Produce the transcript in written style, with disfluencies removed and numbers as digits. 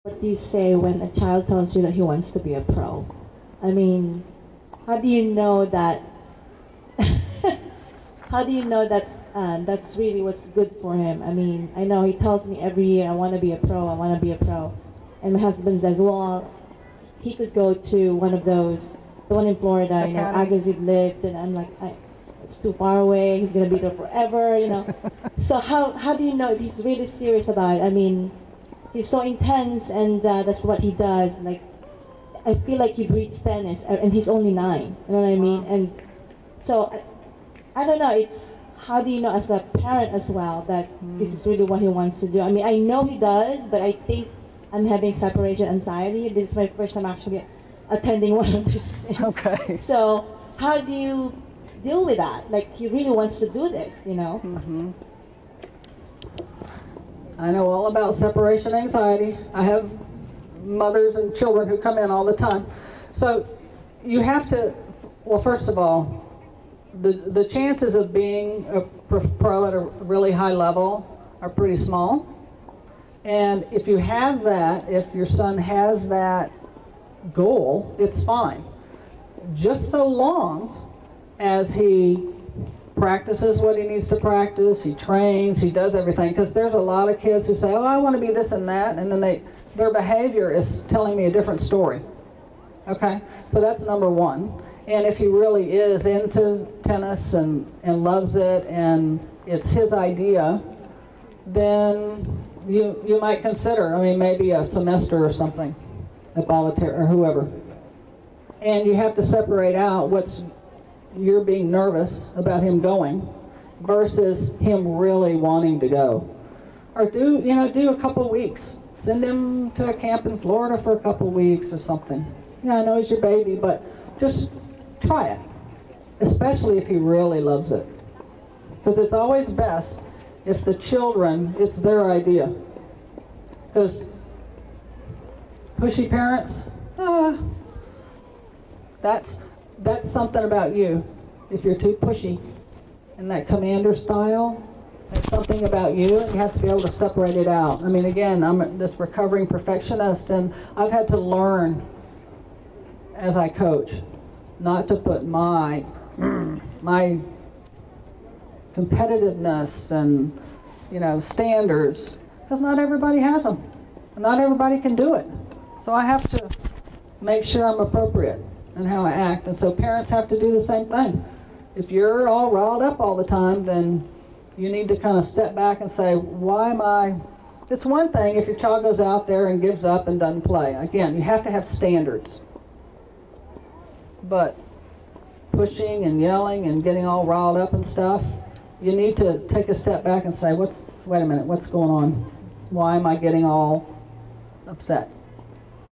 What do you say when a child tells you that he wants to be a pro? I mean, how do you know that? How do you know that that's really what's good for him? I mean, I know he tells me every year, I want to be a pro, I want to be a pro. And my husband says, well, he could go to one of those, the one in Florida, you know, Agazib lived, and I'm like, it's too far away, he's going to be there forever, you know. So how do you know if he's really serious about it? I mean, he's so intense, and that's what he does. Like, I feel like he breeds tennis, and he's only 9. You know what I mean? And so, I don't know. It's how do you know as a parent as well that this is really what he wants to do? I mean, I know he does, but I think I'm having separation anxiety. This is my first time actually attending one of these things. Okay. So, how do you deal with that? Like, he really wants to do this, you know? Mm-hmm. I know all about separation anxiety. I have mothers and children who come in all the time. So you have to, well, first of all, the chances of being a pro at a really high level are pretty small. And if you have that, if your son has that goal, it's fine. Just so long as he practices what he needs to practice, he trains, he does everything. Because there's a lot of kids who say, oh, I want to be this and that, and then their behavior is telling me a different story. Okay? So that's number one. And if he really is into tennis and loves it and it's his idea, then you might consider, I mean, maybe a semester or something at Boletaire or whoever. And you have to separate out you're being nervous about him going versus him really wanting to go. Or do a couple weeks. Send him to a camp in Florida for a couple weeks or something. Yeah, I know he's your baby, but just try it. Especially if he really loves it. Because it's always best if the children, it's their idea. Because pushy parents, that's something about you. If you're too pushy in that commander style, that's something about you, and you have to be able to separate it out. I mean, again, I'm this recovering perfectionist, and I've had to learn as I coach not to put my competitiveness and, standards, because not everybody has them. Not everybody can do it. So I have to make sure I'm appropriate in how I act, and so parents have to do the same thing. If you're all riled up all the time, then you need to kind of step back and say, why am I... It's one thing if your child goes out there and gives up and doesn't play. Again, you have to have standards. But pushing and yelling and getting all riled up and stuff, you need to take a step back and say, wait a minute, what's going on? Why am I getting all upset?